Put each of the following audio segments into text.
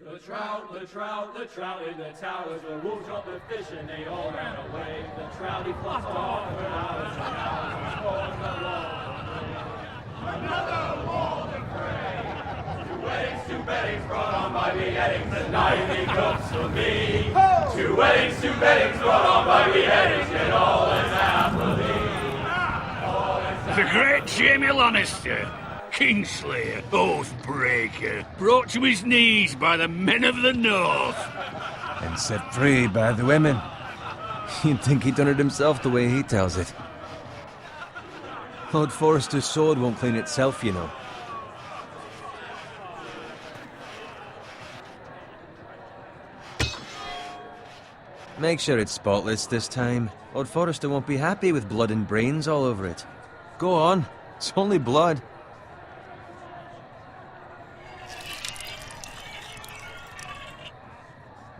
The trout in the towers, the wolves dropped the fish and they all ran away. The trout he flopped off for hours and hours and scored the wall. Another wall to pray. Two weddings brought on by beheadings, the night he cooks for me. Two weddings brought on by beheadings, yet all is happily. The great Jamie Lannister, Kingslayer, Oathbreaker, brought to his knees by the men of the North. And set free by the women. You'd think he'd done it himself the way he tells it. Lord Forrester's sword won't clean itself, you know. Make sure it's spotless this time. Lord Forrester won't be happy with blood and brains all over it. Go on, it's only blood.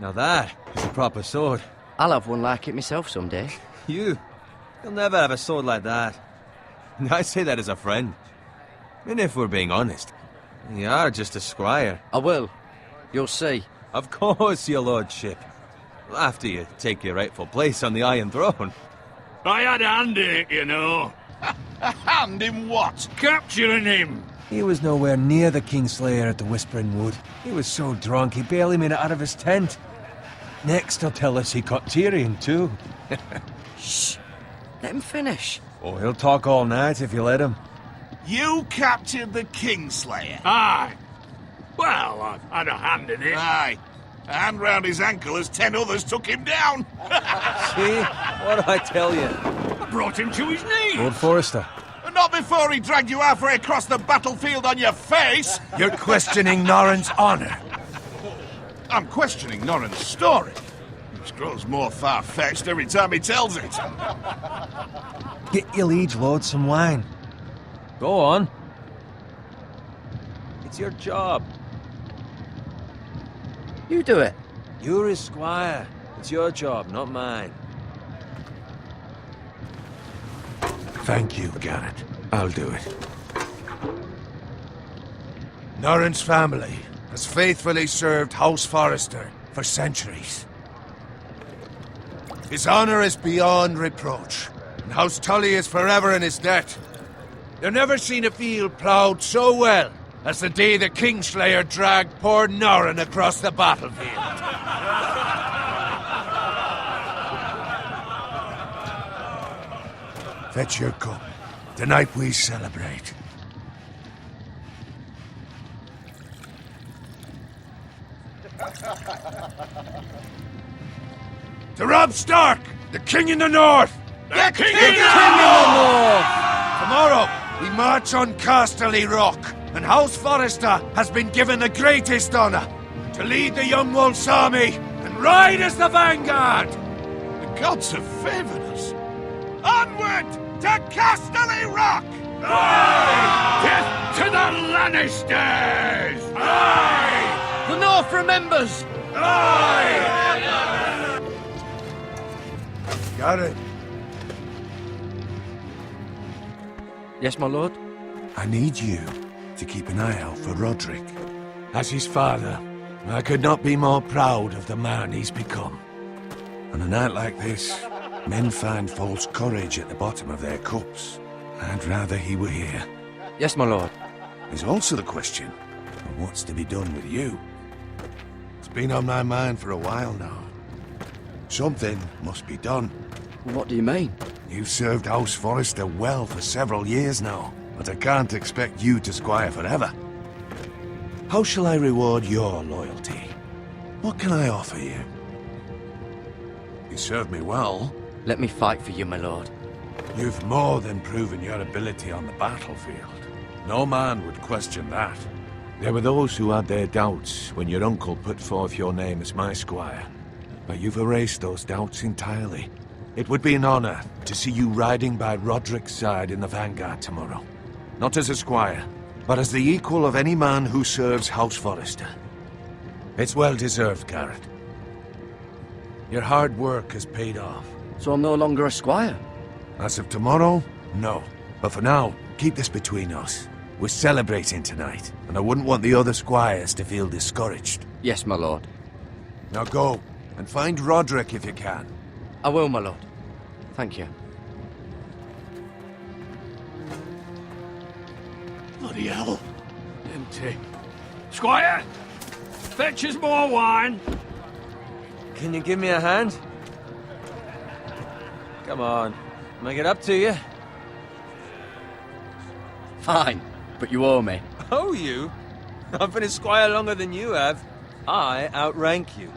Now that is a proper sword. I'll have one like it myself someday. You'll never have a sword like that. And I say that as a friend. And if we're being honest, you are just a squire. I will. You'll see. Of course, your lordship. After you take your rightful place on the Iron Throne. I had a hand in it, you know. A hand in what? Capturing him. He was nowhere near the Kingslayer at the Whispering Wood. He was so drunk he barely made it out of his tent. Next he'll tell us he caught Tyrion too. Shh. Let him finish. Oh, he'll talk all night if you let him. You captured the Kingslayer? Aye. Well, I had a hand in it. Aye. A hand round his ankle as 10 others took him down. See? What do I tell you? I brought him to his knees. Lord Forrester. Not before he dragged you halfway across the battlefield on your face. You're questioning Norrin's honor. I'm questioning Norrin's story, which grows more far-fetched every time he tells it. Get your liege lord some wine. Go on. It's your job. You do it. You're his squire. It's your job, not mine. Thank you, Garrett. I'll do it. Norrin's family has faithfully served House Forrester for centuries. His honor is beyond reproach, and House Tully is forever in his debt. You've never seen a field ploughed so well as the day the Kingslayer dragged poor Norrin across the battlefield. Fetch your cup. Tonight we celebrate. To Robb Stark, the King in the North! The King in the North! Tomorrow, we march on Casterly Rock, and House Forrester has been given the greatest honor to lead the Young Wolf's army and ride as the vanguard! The gods have favored us. Onward to Casterly Rock! Aye! Death to the Lannisters! Aye! The North remembers! Aye! Got it. Yes, my lord? I need you to keep an eye out for Roderick. As his father, I could not be more proud of the man he's become. On a night like this, men find false courage at the bottom of their cups. I'd rather he were here. Yes, my lord. There's also the question of what's to be done with you. It's been on my mind for a while now. Something must be done. What do you mean? You've served House Forrester well for several years now, but I can't expect you to squire forever. How shall I reward your loyalty? What can I offer you? You served me well. Let me fight for you, my lord. You've more than proven your ability on the battlefield. No man would question that. There were those who had their doubts when your uncle put forth your name as my squire. But you've erased those doubts entirely. It would be an honor to see you riding by Roderick's side in the vanguard tomorrow. Not as a squire, but as the equal of any man who serves House Forrester. It's well deserved, Garrett. Your hard work has paid off. So I'm no longer a squire? As of tomorrow, no. But for now, keep this between us. We're celebrating tonight, and I wouldn't want the other squires to feel discouraged. Yes, my lord. Now go, and find Roderick if you can. I will, my lord. Thank you. Bloody hell. Empty. Squire! Fetch us more wine! Can you give me a hand? Come on. Make it up to you. Fine, but you owe me. Oh, you? I've been a squire longer than you have. I outrank you.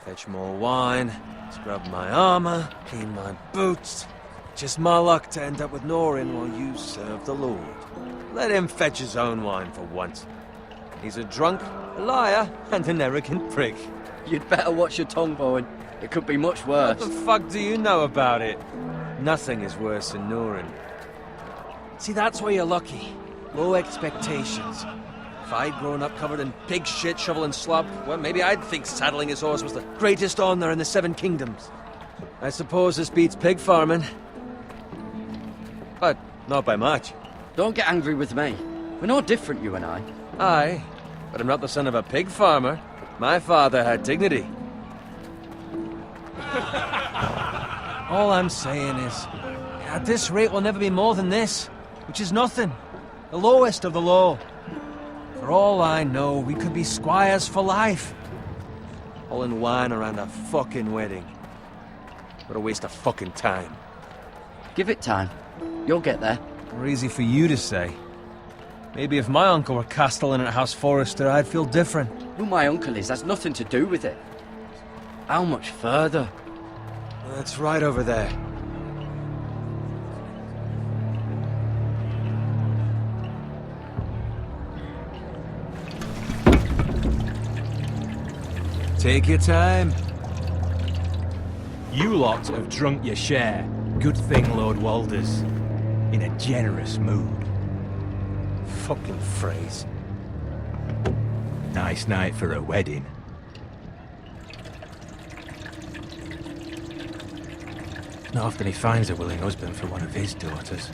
Fetch more wine, scrub my armor, clean my boots. Just my luck to end up with Norin while you serve the Lord. Let him fetch his own wine for once. He's a drunk, a liar, and an arrogant prick. You'd better watch your tongue, Bowen. It could be much worse. What the fuck do you know about it? Nothing is worse than Norin. See, that's why you're lucky. Low expectations. If I'd grown up covered in pig shit, shoveling slop, well, maybe I'd think saddling his horse was the greatest honor in the Seven Kingdoms. I suppose this beats pig farming. But not by much. Don't get angry with me. We're no different, you and I. Aye, but I'm not the son of a pig farmer. My father had dignity. All I'm saying is, at this rate we'll never be more than this, which is nothing. The lowest of the low. For all I know, we could be squires for life. All in wine around a fucking wedding. What a waste of fucking time. Give it time. You'll get there. Or easy for you to say. Maybe if my uncle were castellan at House Forrester, I'd feel different. Who my uncle is has nothing to do with it. How much further? That's right over there. Take your time. You lot have drunk your share. Good thing Lord Walder's in a generous mood. Fucking phrase. Nice night for a wedding. Not often he finds a willing husband for one of his daughters.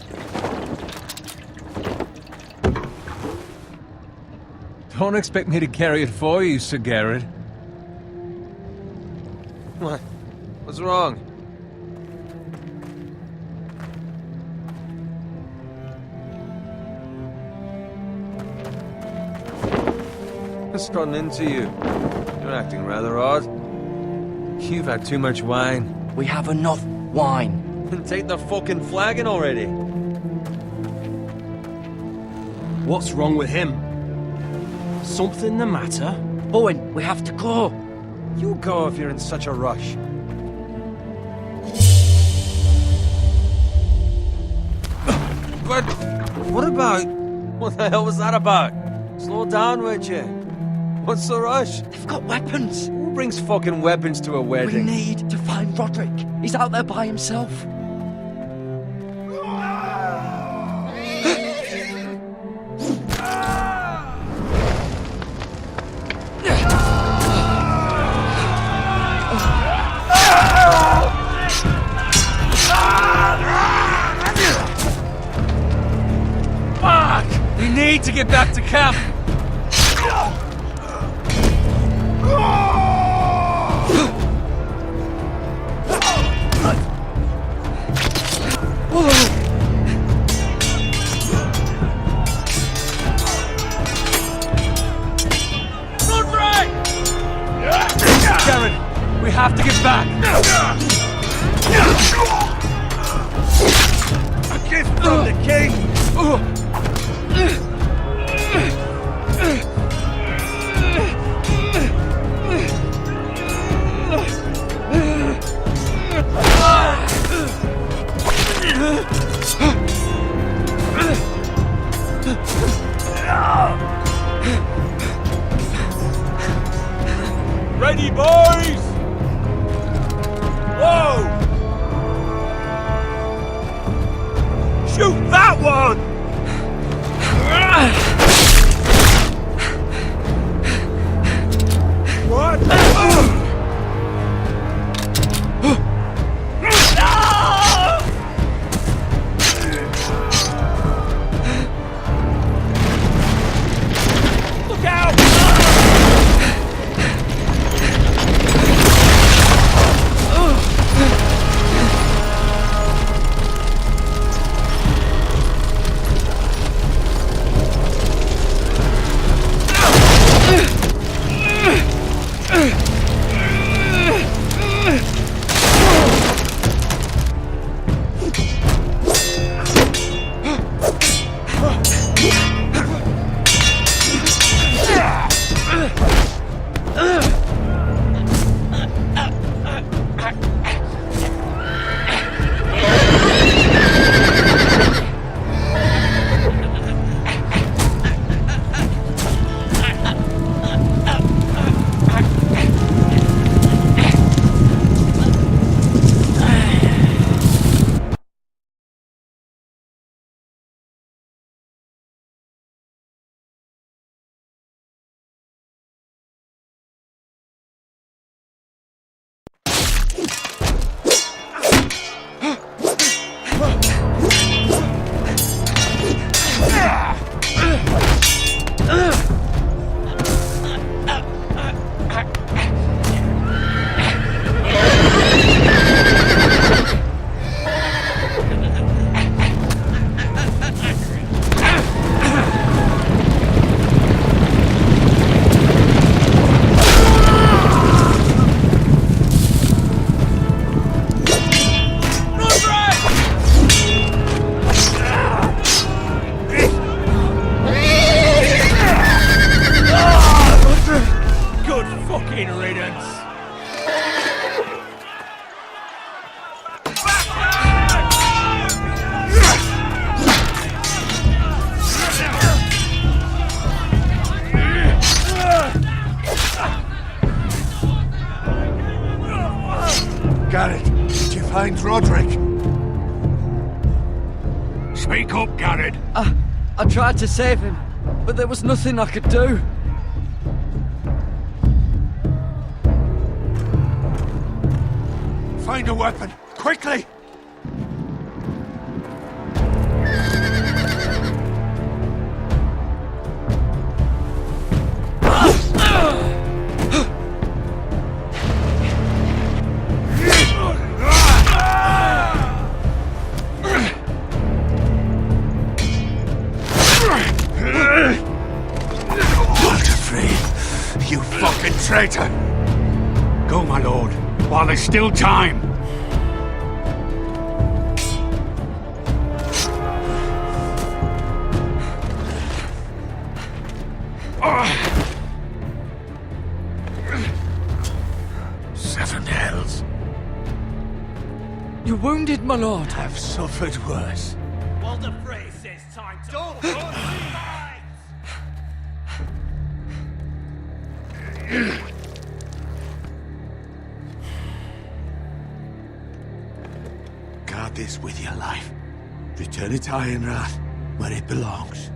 Don't expect me to carry it for you, Sir Garrett. What? What's wrong? What's gotten into you? You're acting rather odd. You've had too much wine. We have enough wine. Then take the fucking flagon already. What's wrong with him? Something the matter? Bowen, we have to go. You go if you're in such a rush. But what about... What the hell was that about? Slow down, would you? What's the rush? They've got weapons. Who brings fucking weapons to a We wedding? need to find Roderick. He's out there by himself. Fuck! We need to get back to camp! Garrett, we have to get back! A gift from the king! Ready, boys! Whoa! Shoot that one! What? find Roderick? Speak up, Garrett. I tried to save him, but there was nothing I could do. Find a weapon, quickly! You fucking traitor! Go, my lord, while there's still time. Seven hells. You're wounded, my lord. I've suffered worse. Walder Frey says time to... Don't! Guard this with your life. Return it to Ironrath, where it belongs.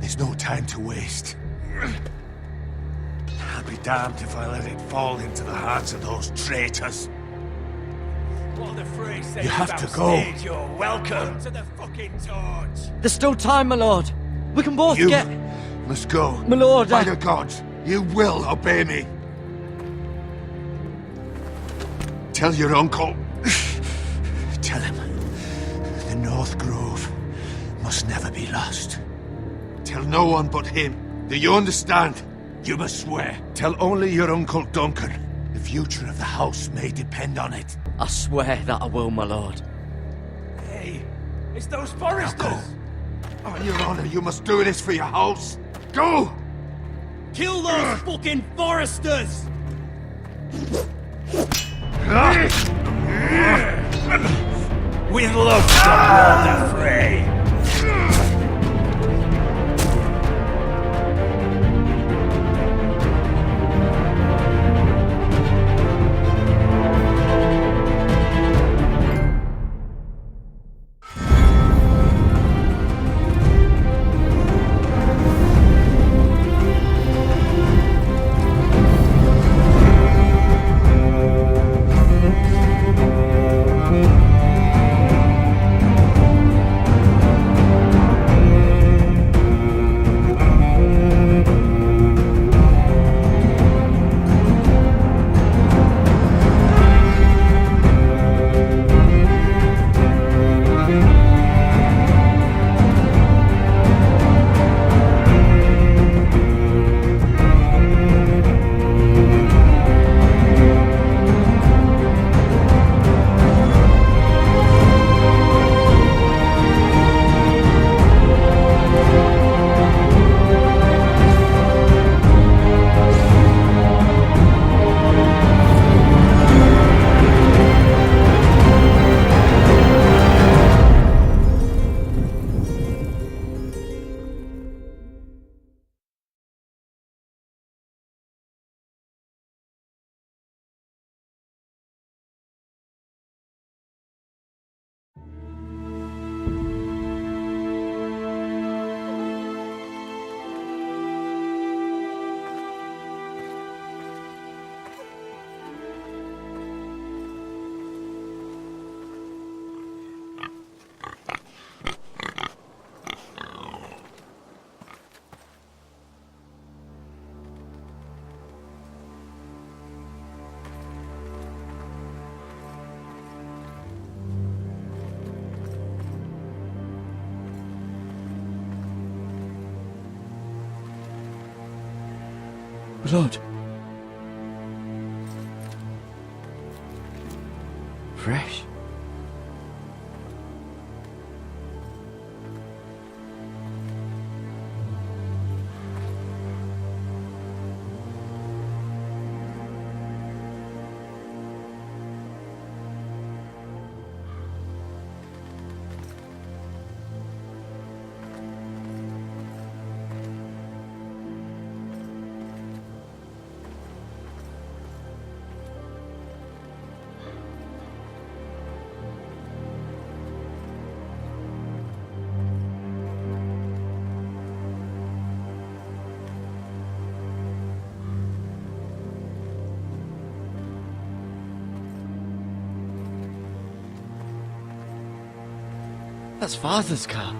There's no time to waste. I'll be damned if I let it fall into the hearts of those traitors. Walder Frey says You have to go. You're welcome to the fucking torch. There's still time, my lord. We can both You get... must go. My lord, By the gods, you will obey me. Tell your uncle. Tell him the North Grove must never be lost. Tell no one but him. Do you understand? You must swear. Tell only your Uncle Duncan. The future of the house may depend on it. I swear that I will, my lord. Hey, it's those Now foresters. go. On your honor, you must do this for your house. Go! Kill those fucking foresters! With love from Walder Frey. Lord. Fresh. That's Father's car.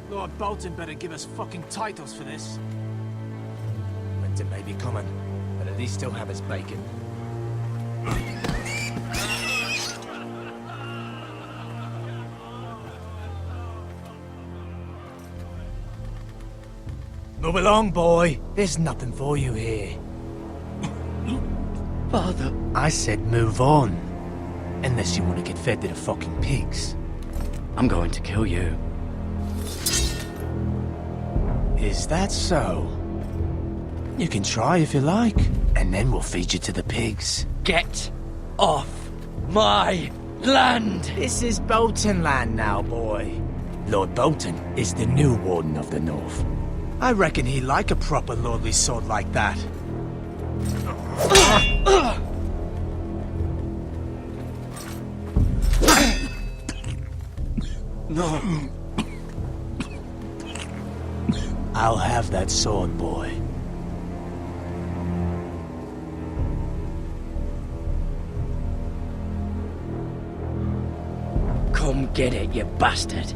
Lord Bolton better give us fucking titles for this. Winter may be coming, but at least he'll have his bacon. Move along, boy. There's nothing for you here. Father. I said move on. Unless you want to get fed to the fucking pigs. I'm going to kill you. Is that so? You can try if you like, and then we'll feed you to the pigs. Get off my land! This is Bolton land now, boy. Lord Bolton is the new Warden of the North. I reckon he'd like a proper lordly sword like that. No. I'll have that sword, boy. Come get it, you bastard.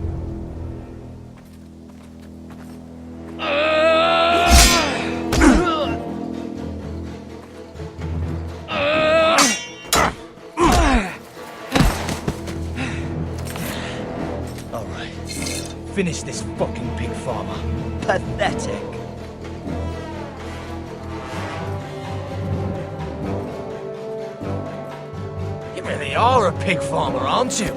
Alright. Finish this fucking pig farmer. Pathetic. You really are a pig farmer, aren't you?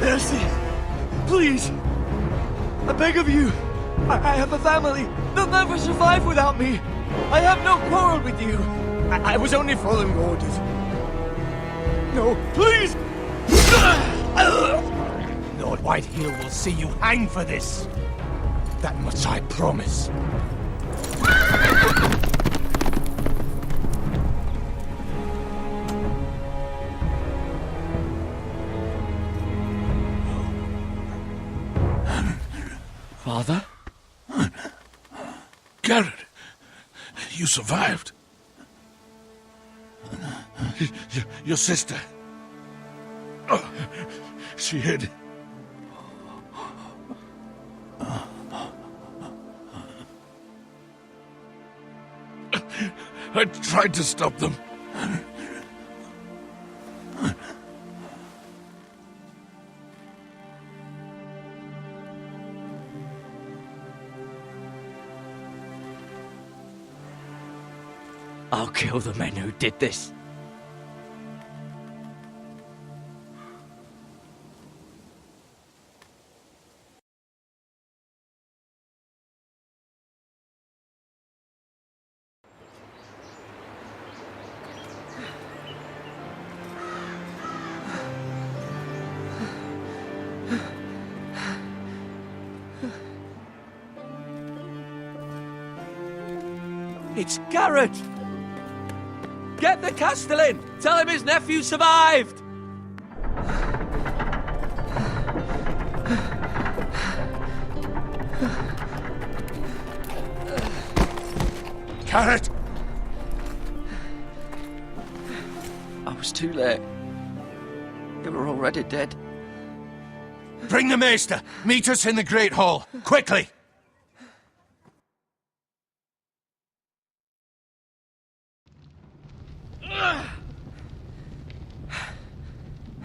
Mercy! Please! I beg of you! I have a family! They'll never survive without me! I have no quarrel with you! I was only following orders. No, please! Lord Whitehill will see you hang for this. That much I promise. Father? Garrett, you survived. Your sister. Oh, she hid. I tried to stop them. I'll kill the men who did this. It's Garrett! Get the Castellan! Tell him his nephew survived! Garrett! I was too late. They were already dead. Bring the Maester! Meet us in the Great Hall! Quickly!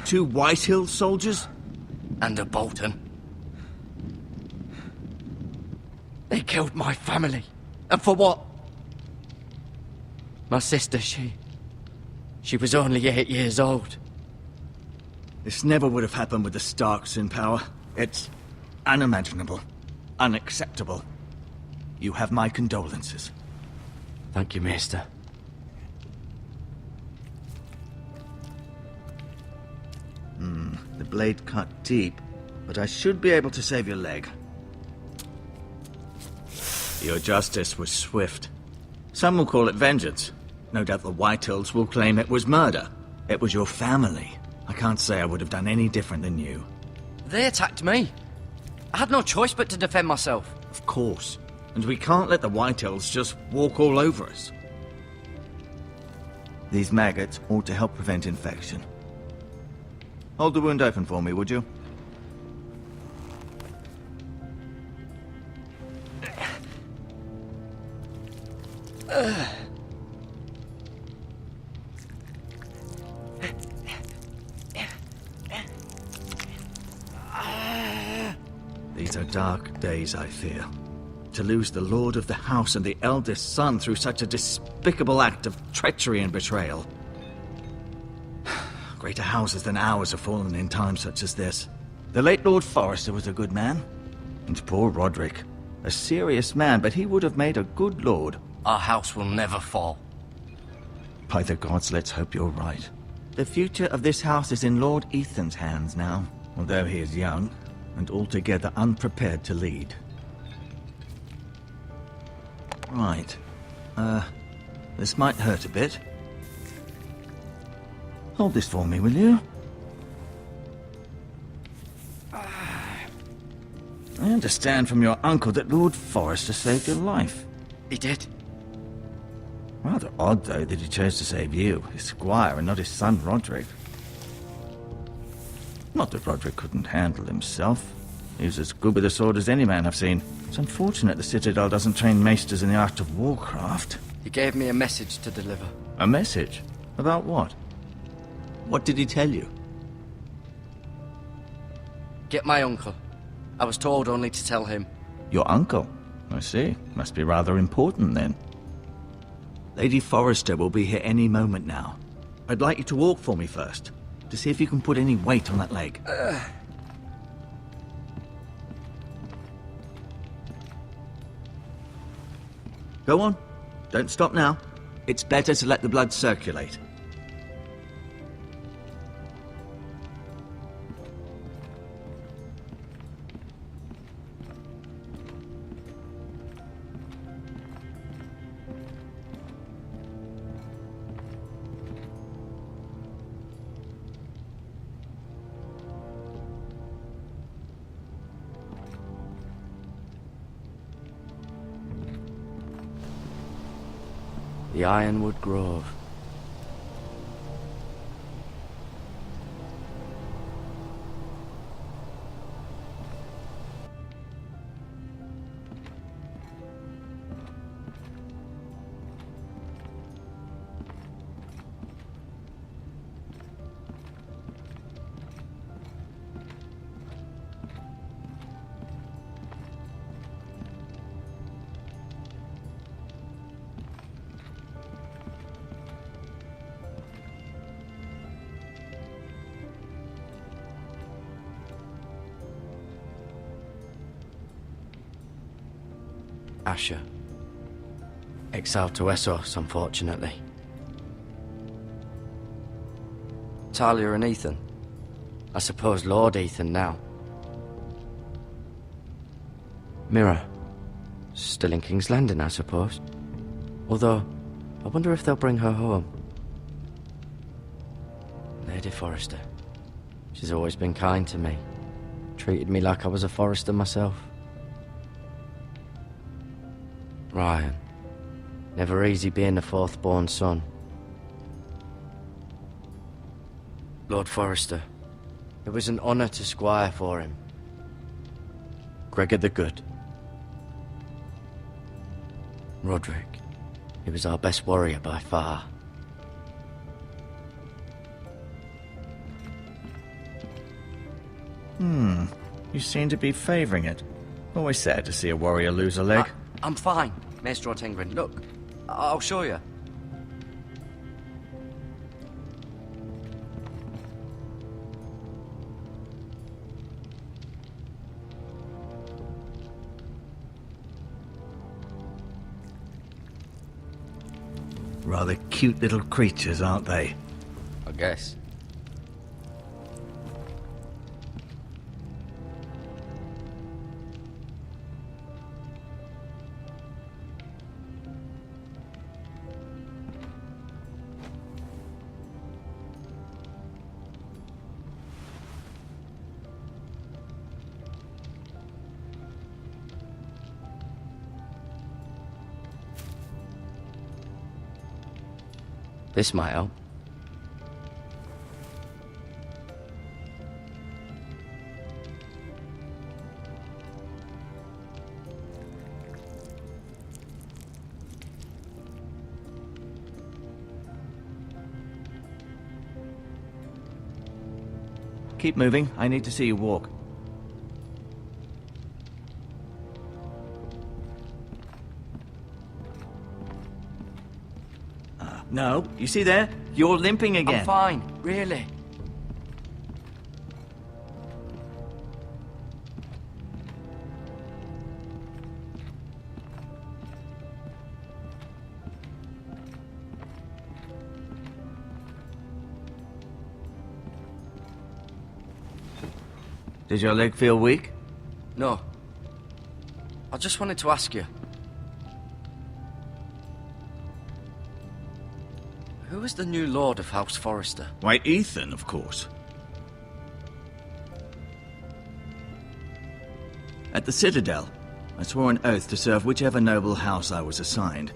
Two Whitehill soldiers? And a Bolton. They killed my family. And for what? My sister, she was only 8 years old. This never would have happened with the Starks in power. It's unimaginable. Unacceptable. You have my condolences. Thank you, Maester. The blade cut deep, but I should be able to save your leg. Your justice was swift. Some will call it vengeance. No doubt the Whitehills will claim it was murder. It was your family. I can't say I would have done any different than you. They attacked me. I had no choice but to defend myself. Of course. And we can't let the Whitehills just walk all over us. These maggots ought to help prevent infection. Hold the wound open for me, would you? These are dark days, I fear. To lose the lord of the house and the eldest son through such a despicable act of treachery and betrayal. Greater houses than ours have fallen in times such as this. The late Lord Forrester was a good man. And poor Roderick. A serious man, but he would have made a good lord. Our house will never fall. By the gods, let's hope you're right. The future of this house is in Lord Ethan's hands now, although he is young and altogether unprepared to lead. Right. This might hurt a bit. Hold this for me, will you? I understand from your uncle that Lord Forrester saved your life. He did. Rather odd, though, that he chose to save you, his squire, and not his son Roderick. Not that Roderick couldn't handle himself. He was as good with a sword as any man I've seen. It's unfortunate the Citadel doesn't train maesters in the art of warcraft. He gave me a message to deliver. A message? About what? What did he tell you? Get my uncle. I was told only to tell him. Your uncle? I see. Must be rather important, then. Lady Forrester will be here any moment now. I'd like you to walk for me first, to see if you can put any weight on that leg. Go on. Don't stop now. It's better to let the blood circulate. The Ironwood Grove. Asher. Exiled to Essos, unfortunately. Talia and Ethan. I suppose Lord Ethan now. Mira. Still in King's Landing, I suppose. Although, I wonder if they'll bring her home. Lady Forrester. She's always been kind to me. Treated me like I was a Forrester myself. Ryan. Never easy being the fourth-born son. Lord Forrester. It was an honor to squire for him. Gregor the Good. Roderick. He was our best warrior by far. You seem to be favoring it. Always sad to see a warrior lose a leg. I'm fine, Maester Ortengren. Look, I'll show you. rather cute little creatures, aren't they? I guess. This might help. Keep moving. I need to see you walk. No, you see there? You're limping again. I'm fine, really. Does your leg feel weak? No. I just wanted to ask you. Who is the new Lord of House Forrester? Why, Ethan, of course. At the Citadel, I swore an oath to serve whichever noble house I was assigned.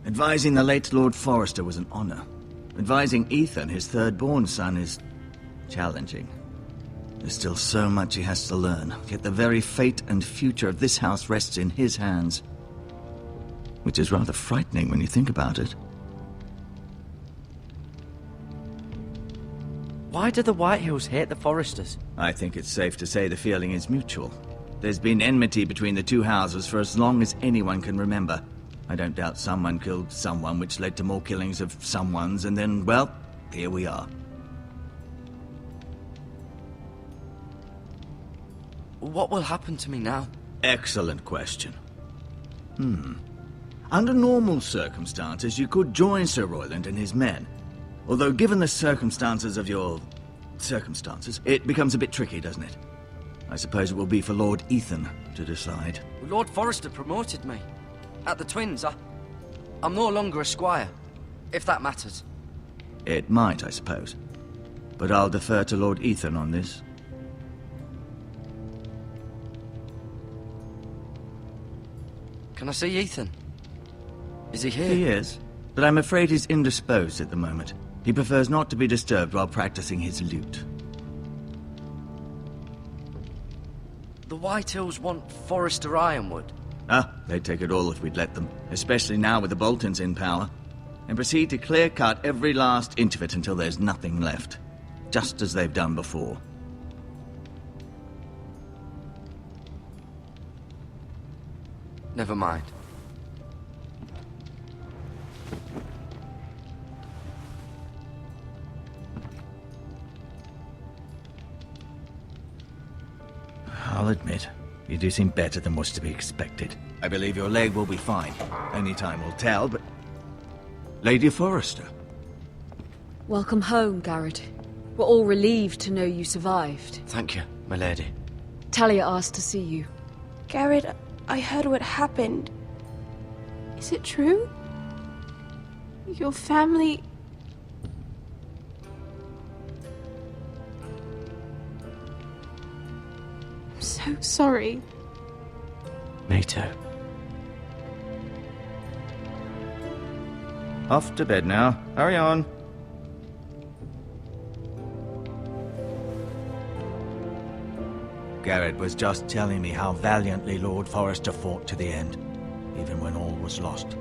Advising the late Lord Forrester was an honor. Advising Ethan, his third-born son, is challenging. There's still so much he has to learn, yet the very fate and future of this house rests in his hands. Which is rather frightening when you think about it. Why do the Whitehills hate the Forresters? I think it's safe to say the feeling is mutual. There's been enmity between the two houses for as long as anyone can remember. I don't doubt someone killed someone, which led to more killings of someones, and then, well, here we are. What will happen to me now? Excellent question. Under normal circumstances, you could join Sir Royland and his men. Although, given the circumstances of your circumstances, it becomes a bit tricky, doesn't it? I suppose it will be for Lord Ethan to decide. Lord Forrester promoted me. At the Twins, I'm no longer a squire, if that matters. It might, I suppose. But I'll defer to Lord Ethan on this. Can I see Ethan? Is he here? He is, but I'm afraid he's indisposed at the moment. He prefers not to be disturbed while practicing his lute. The Whitehills want Forrester Ironwood. They'd take it all if we'd let them, especially now with the Boltons in power, and proceed to clear-cut every last inch of it until there's nothing left, just as they've done before. Never mind. I'll admit, you do seem better than was to be expected. I believe your leg will be fine. Only time will tell, but... Lady Forrester. Welcome home, Garrett. We're all relieved to know you survived. Thank you, my lady. Talia asked to see you. Garrett, I heard what happened. Is it true? Your family... I'm so sorry. Me too. Off to bed now. Hurry on. Garrett was just telling me how valiantly Lord Forrester fought to the end, even when all was lost.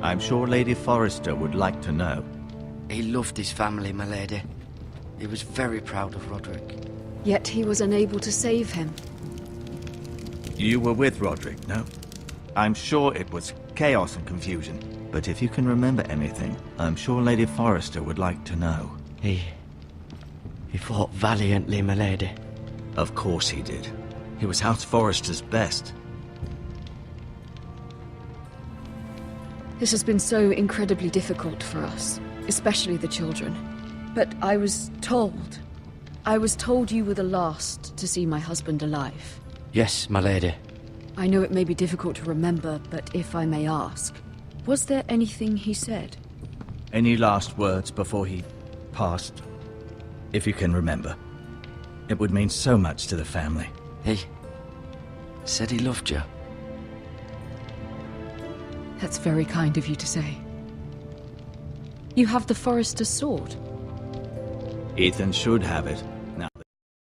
I'm sure Lady Forrester would like to know. He loved his family, my lady. He was very proud of Roderick. Yet he was unable to save him. You were with Roderick, no? I'm sure it was chaos and confusion. But if you can remember anything, I'm sure Lady Forrester would like to know. He fought valiantly, my lady. Of course he did. He was House Forrester's best. This has been so incredibly difficult for us, especially the children. But I was told you were the last to see my husband alive. Yes, my lady. I know it may be difficult to remember, but if I may ask, was there anything he said? Any last words before he passed? If you can remember. It would mean so much to the family. He said he loved you. That's very kind of you to say. You have the Forester's sword. Ethan should have it.